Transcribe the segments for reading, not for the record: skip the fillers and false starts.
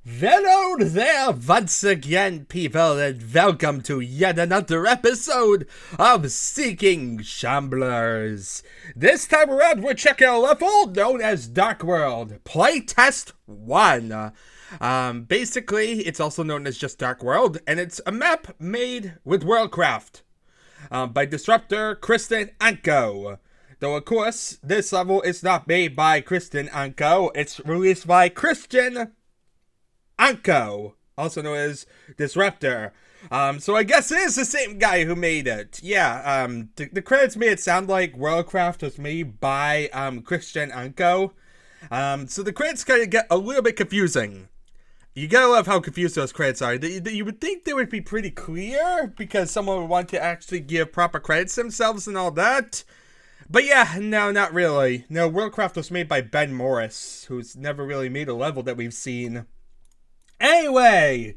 Hello there once again, people, and welcome to yet another episode of Seeking Shamblers. This time around, we're checking a level known as DarkWorld, PlayTest 1. Basically, it's also known as just DarkWorld, and it's a map made with Worldcraft by Disruptor Kristen Anko. Though, of course, this level is not made by Kristen Anko, it's released by Christian Anko, also known as Disruptor. So I guess it is the same guy who made it. Yeah, the credits made it sound like Worldcraft was made by Christian Anko. So the credits kind of get a little bit confusing. You gotta love how confused those credits are. You would think they would be pretty clear, because someone would want to actually give proper credits themselves and all that. But yeah, no, not really. No, Worldcraft was made by Ben Morris, who's never really made a level that we've seen. Anyway,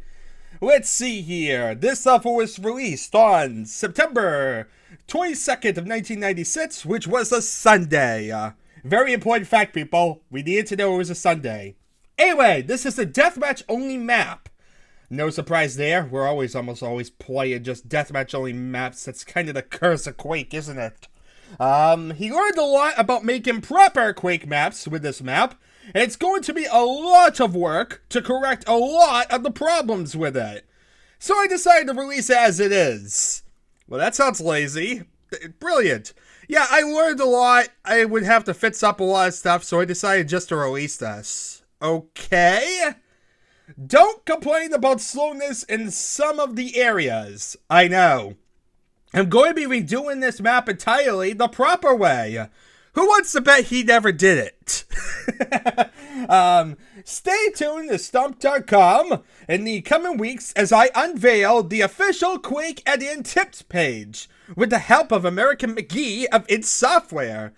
let's see here. This level was released on September 22nd of 1996, which was a Sunday. Very important fact, people. We needed to know it was a Sunday. Anyway, this is a deathmatch-only map. No surprise there. We're almost always playing just deathmatch-only maps. That's kind of the curse of Quake, isn't it? He learned a lot about making proper Quake maps with this map. And it's going to be a lot of work to correct a lot of the problems with it. So I decided to release it as it is. Well, that sounds lazy. Brilliant. Yeah, I learned a lot. I would have to fix up a lot of stuff, so I decided just to release this. Okay? Don't complain about slowness in some of the areas. I know. I'm going to be redoing this map entirely the proper way. Who wants to bet he never did it? Stay tuned to Stomped.com in the coming weeks as I unveil the official Quake editing tips page with the help of American McGee of id Software.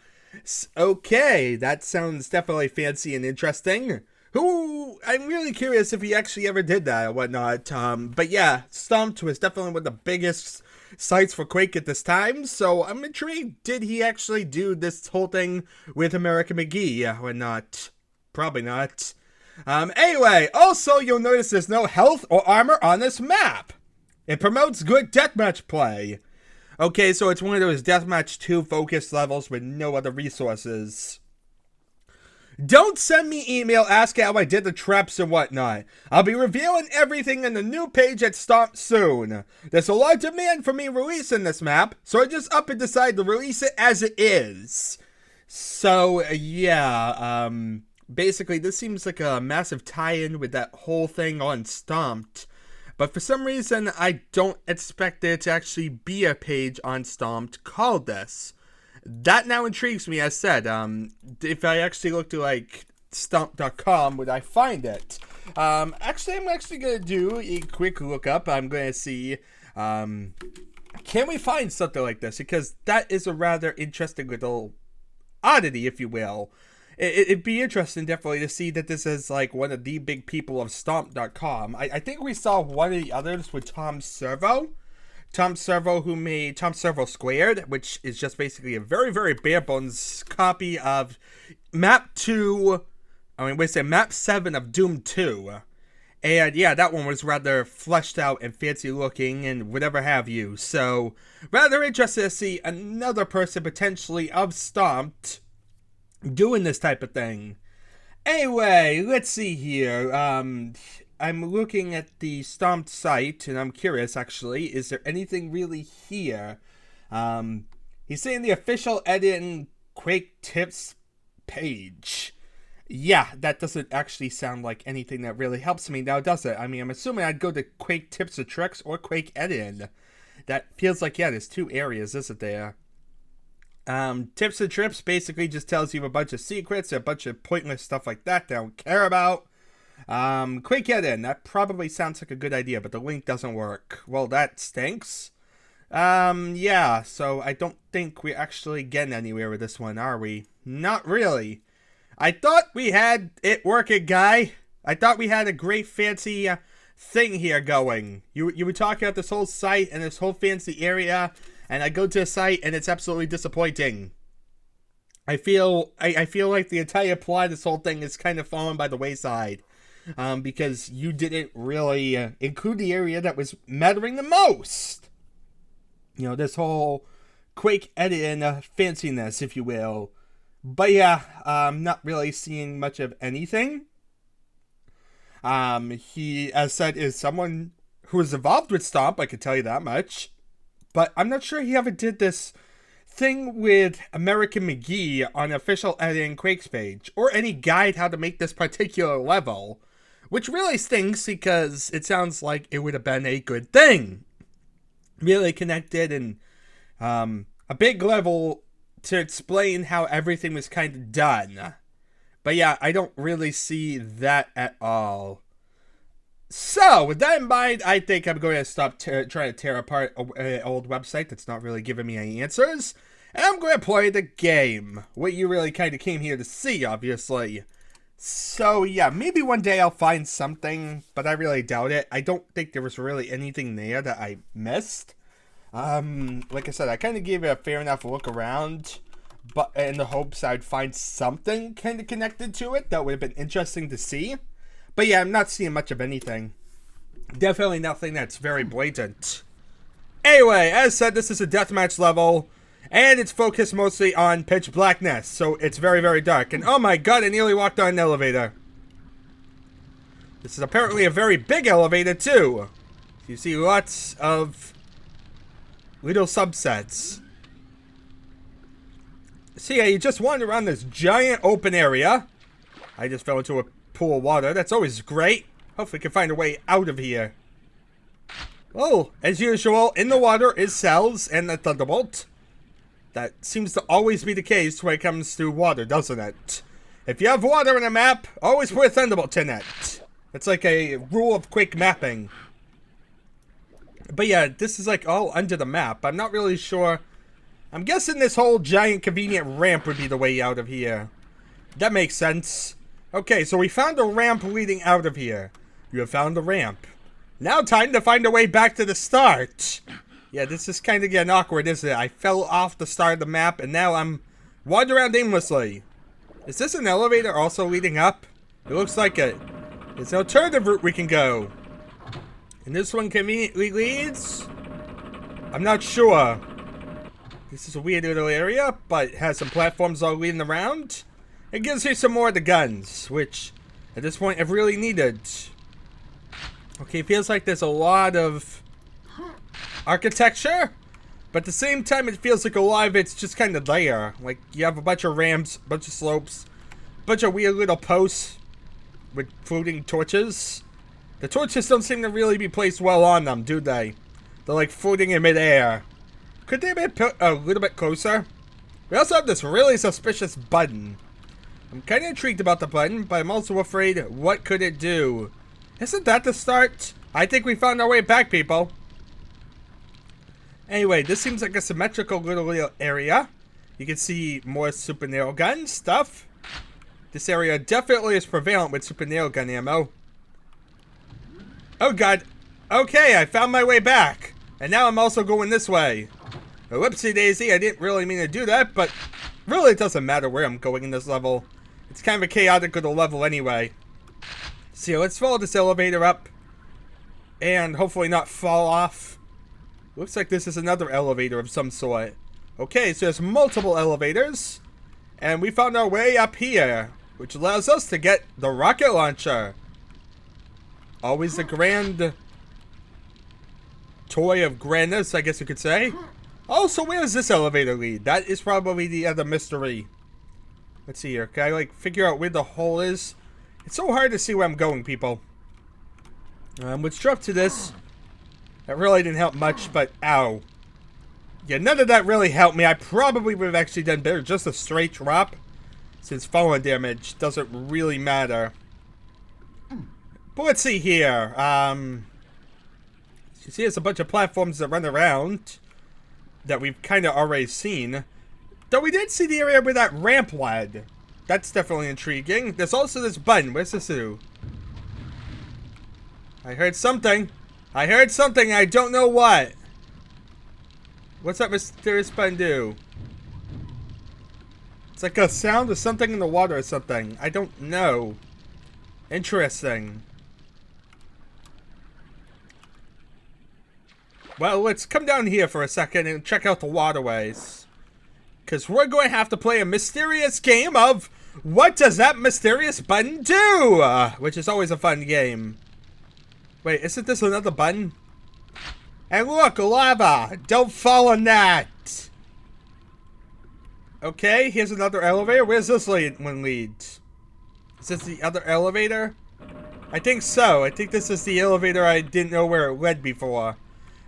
Okay, that sounds definitely fancy and interesting. I'm really curious if he actually ever did that or whatnot. But yeah, Stomped was definitely one of the biggest sites for Quake at this time, so I'm intrigued. Did he actually do this whole thing with American McGee or not? Probably not. Anyway, also you'll notice there's no health or armor on this map. It promotes good deathmatch play. Okay, so it's one of those deathmatch 2 focused levels with no other resources. Don't send me email asking how I did the traps and whatnot. I'll be revealing everything in the new page at Stomped soon. There's a lot of demand for me releasing this map, so I just up and decided to release it as it is. So, yeah, basically this seems like a massive tie-in with that whole thing on Stomped. But for some reason, I don't expect there to actually be a page on Stomped called this. That now intrigues me. As said, if I actually look to like Stompt.com, would I find it? Actually, I'm actually gonna do a quick lookup. I'm gonna see, can we find something like this? Because that is a rather interesting little oddity, if you will. It'd be interesting, definitely, to see that this is like one of the big people of Stompt.com. I think we saw one of the others with Tom Servo. Tom Servo, who made Tom Servo Squared, which is just basically a very, very bare bones copy of map 7 of Doom 2. And yeah, that one was rather fleshed out and fancy looking and whatever have you. So, rather interested to see another person potentially of Stomped doing this type of thing. Anyway, let's see here. I'm looking at the Stomped site, and I'm curious, actually, is there anything really here? He's saying the official editing Quake tips page. Yeah, that doesn't actually sound like anything that really helps me now, does it? I mean, I'm assuming I'd go to Quake tips or tricks or Quake editing. That feels like, yeah, there's 2 areas, isn't there? Tips and trips basically just tells you a bunch of secrets, a bunch of pointless stuff like that I don't care about. Quick get in. That probably sounds like a good idea, but the link doesn't work. Well, that stinks. Yeah, so I don't think we're actually getting anywhere with this one, are we? Not really. I thought we had it working, guy. I thought we had a great fancy thing here going. You were talking about this whole site and this whole fancy area, and I go to a site and it's absolutely disappointing. I feel like the entire plot of this whole thing is kind of fallen by the wayside. because you didn't really include the area that was mattering the most. You know, this whole Quake editing fanciness, if you will. But yeah, I'm not really seeing much of anything. He, as said, is someone who is involved with Stomp, I can tell you that much. But I'm not sure he ever did this thing with American McGee on official editing Quake's page, or any guide how to make this particular level. Which really stinks because it sounds like it would have been a good thing. Really connected and a big level to explain how everything was kind of done. But yeah, I don't really see that at all. So, with that in mind, I think I'm going to stop trying to tear apart an old website that's not really giving me any answers. And I'm going to play the game. What you really kind of came here to see, obviously. So, yeah, maybe one day I'll find something, but I really doubt it. I don't think there was really anything there that I missed. Like I said, I kind of gave it a fair enough look around, but in the hopes I'd find something kind of connected to it that would have been interesting to see. But yeah, I'm not seeing much of anything. Definitely nothing that's very blatant. Anyway, as said, this is a deathmatch level, and it's focused mostly on pitch blackness, so it's very, very dark. And oh my god, I nearly walked on an elevator. This is apparently a very big elevator, too. You see lots of little subsets. See, you just wander around this giant open area. I just fell into a pool of water. That's always great. Hopefully we can find a way out of here. Oh, as usual, in the water is cells and a thunderbolt. That seems to always be the case when it comes to water, doesn't it? If you have water in a map, always put a thunderbolt in it. It's like a rule of quick mapping. But yeah, this is like all under the map. I'm not really sure. I'm guessing this whole giant convenient ramp would be the way out of here. That makes sense. Okay, so we found a ramp leading out of here. You have found the ramp. Now time to find a way back to the start. Yeah, this is kind of getting awkward, isn't it? I fell off the start of the map, and now I'm wandering around aimlessly. Is this an elevator also leading up? It looks like it. There's an alternative route we can go. And this one conveniently leads? I'm not sure. This is a weird little area, but it has some platforms all leading around. It gives me some more of the guns, which at this point I've really needed. Okay, it feels like there's a lot of architecture, but at the same time it feels like a lot of it's just kind of there. Like you have a bunch of ramps, a bunch of slopes, a bunch of weird little posts with floating torches. The torches don't seem to really be placed well on them, do they? They're like floating in midair. Could they be put a little bit closer? We also have this really suspicious button. I'm kind of intrigued about the button, but I'm also afraid, what could it do? Isn't that the start? I think we found our way back, people. Anyway, this seems like a symmetrical little area. You can see more super nail gun stuff. This area definitely is prevalent with super nail gun ammo. Oh god. Okay, I found my way back. And now I'm also going this way. Whoopsie daisy, I didn't really mean to do that, but really it doesn't matter where I'm going in this level. It's kind of a chaotic little level anyway. So let's follow this elevator up. And hopefully not fall off. Looks like this is another elevator of some sort. Okay, so there's multiple elevators. And we found our way up here, which allows us to get the rocket launcher. Always a grand toy of grandness, I guess you could say. Also, where does this elevator lead? That is probably the other mystery. Let's see here. Can I, like, figure out where the hole is? It's so hard to see where I'm going, people. Let's drop to this. That really didn't help much, but ow. Yeah, none of that really helped me. I probably would have actually done better. Just a straight drop. Since falling damage doesn't really matter. But let's see here. You see there's a bunch of platforms that run around. That we've kind of already seen. Though we did see the area where that ramp led. That's definitely intriguing. There's also this button. Where's this do? I heard something. I heard something. I don't know what. What's that mysterious button do? It's like a sound of something in the water or something. I don't know. Interesting. Well, let's come down here for a second and check out the waterways. Because we're going to have to play a mysterious game of what does that mysterious button do? Which is always a fun game. Wait, isn't this another button? And look, lava! Don't fall on that! Okay, here's another elevator. Where's this one lead? Is this the other elevator? I think so. I think this is the elevator I didn't know where it led before.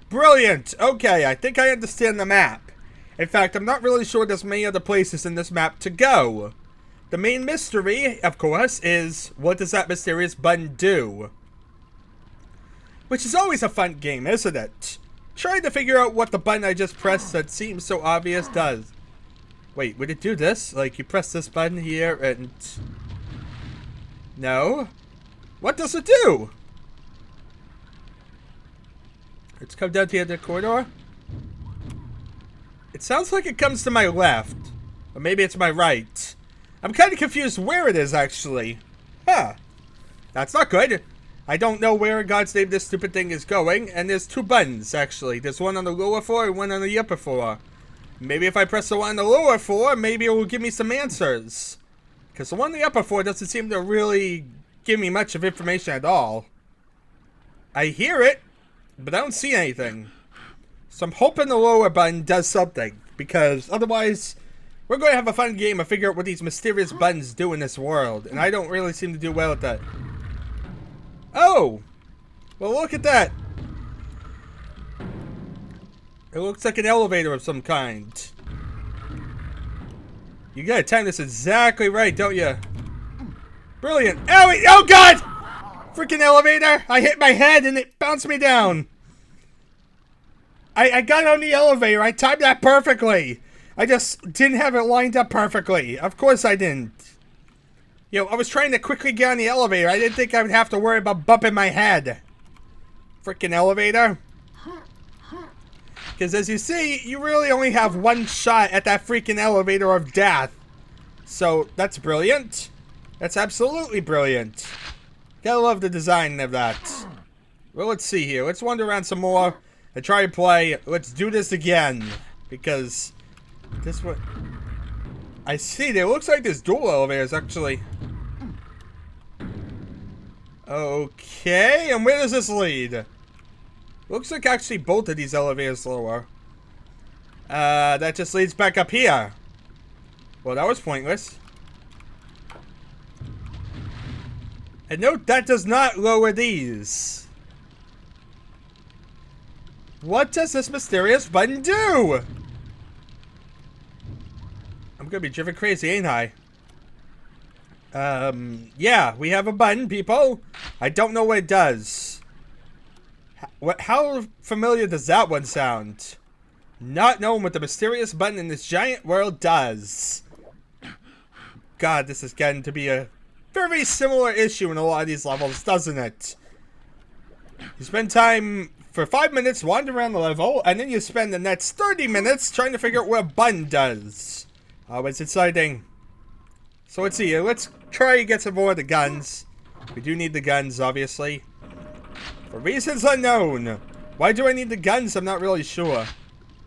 Brilliant! Okay, I think I understand the map. In fact, I'm not really sure there's many other places in this map to go. The main mystery, of course, is what does that mysterious button do? Which is always a fun game, isn't it? Trying to figure out what the button I just pressed that seems so obvious does. Wait, would it do this? Like, you press this button here and... No? What does it do? Let's come down to the other corridor. It sounds like it comes to my left. Or maybe it's my right. I'm kind of confused where it is, actually. Huh. That's not good. I don't know where in God's name this stupid thing is going. And there's two buttons, actually. There's one on the lower floor and one on the upper floor. Maybe if I press the one on the lower floor, maybe it will give me some answers. Because the one on the upper floor doesn't seem to really give me much of information at all. I hear it, but I don't see anything. So I'm hoping the lower button does something. Because otherwise, we're going to have a fun game of figure out what these mysterious buttons do in this world. And I don't really seem to do well at that. Oh! Well, look at that. It looks like an elevator of some kind. You gotta time this exactly right, don't you? Brilliant. Oh, wait, oh God! Freaking elevator! I hit my head and it bounced me down. I got on the elevator. I timed that perfectly. I just didn't have it lined up perfectly. Of course I didn't. You know, I was trying to quickly get on the elevator. I didn't think I would have to worry about bumping my head. Freaking elevator. Because as you see, you really only have one shot at that freaking elevator of death. So, that's brilliant. That's absolutely brilliant. Gotta love the design of that. Well, let's see here. Let's wander around some more and try to play. Let's do this again. Because this one... I see, there looks like there's dual elevators, actually. Okay, and where does this lead? Looks like actually both of these elevators lower. That just leads back up here. Well, that was pointless. And note, that does not lower these. What does this mysterious button do? I'm gonna be driven crazy, ain't I? Yeah, we have a button, people. I don't know what it does. How familiar does that one sound? Not knowing what the mysterious button in this giant world does. God, this is getting to be a very similar issue in a lot of these levels, doesn't it? You spend time for 5 minutes wandering around the level, and then you spend the next 30 minutes trying to figure out what a button does. Oh, it's exciting. So let's see here. Let's try to get some more of the guns. We do need the guns, obviously. For reasons unknown. Why do I need the guns? I'm not really sure.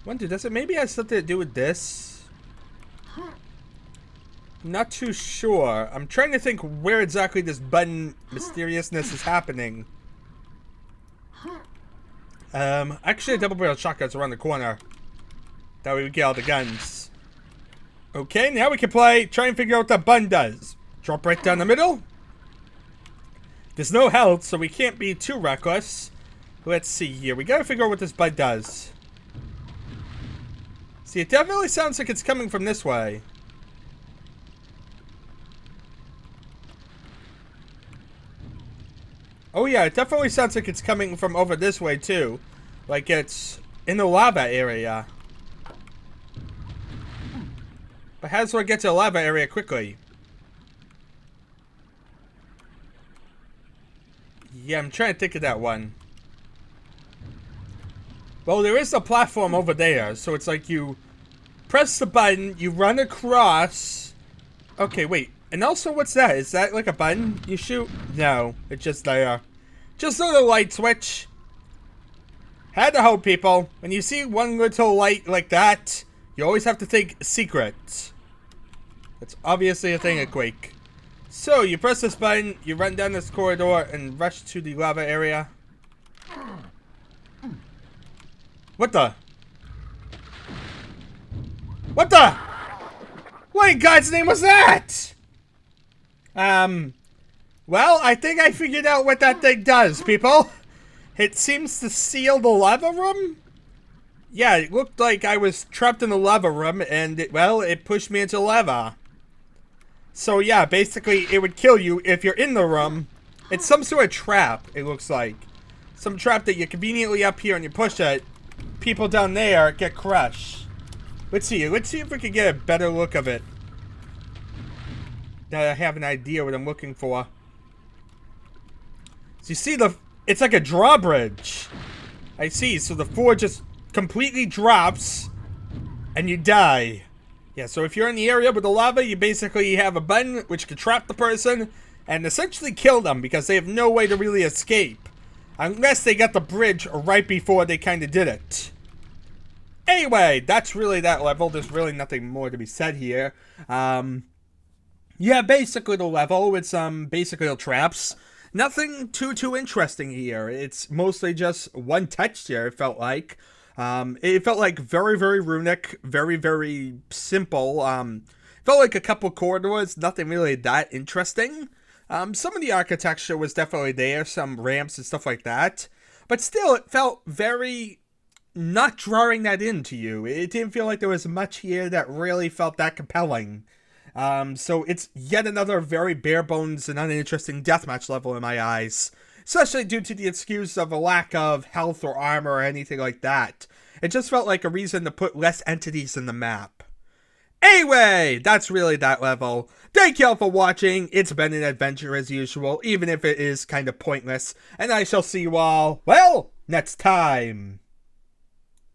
Wonder, does it maybe have something to do with this? I'm not too sure. I'm trying to think where exactly this button mysteriousness is happening. Actually a double-barreled shotgun's around the corner. That way we get all the guns. Okay, now we can try and figure out what the button does. Drop right down the middle. There's no health, so we can't be too reckless. Let's see here. We gotta figure out what this button does. See, it definitely sounds like it's coming from this way. Oh yeah, it definitely sounds like it's coming from over this way too. Like it's in the lava area. But how do I get to the lava area quickly? Yeah, I'm trying to think of that one. Well, there is a platform over there, so it's like you press the button, you run across. Okay, wait. And also, what's that? Is that like a button you shoot? No, it's just there. Just a little light switch. Had to hope, people. When you see one little light like that, you always have to think secret. That's obviously a thing at Quake. So, you press this button, you run down this corridor, and rush to the lava area. What the? What the? What in God's name was that? Well, I think I figured out what that thing does, people. It seems to seal the lava room? Yeah, it looked like I was trapped in the lava room, and, it pushed me into lava. So, yeah, basically, it would kill you if you're in the room. It's some sort of trap, it looks like. Some trap that you're conveniently up here and you push it. People down there get crushed. Let's see if we can get a better look of it. Now I have an idea what I'm looking for. So you see it's like a drawbridge. I see, so the floor just completely drops and you die. Yeah, so if you're in the area with the lava, you basically have a button which can trap the person and essentially kill them because they have no way to really escape. Unless they got the bridge right before they kind of did it. Anyway, that's really that level. There's really nothing more to be said here. Yeah, basically the level with some basic little traps. Nothing too interesting here. It's mostly just one texture, it felt like. It felt like very runic, very simple. Felt like a couple corridors, nothing really that interesting. Some of the architecture was definitely there, some ramps and stuff like that. But still, it felt very not drawing that into you. It didn't feel like there was much here that really felt that compelling. So it's yet another very bare bones and uninteresting deathmatch level in my eyes. Especially due to the excuse of a lack of health or armor or anything like that. It just felt like a reason to put less entities in the map. Anyway, that's really that level. Thank y'all for watching. It's been an adventure as usual, even if it is kind of pointless. And I shall see you all, well, next time.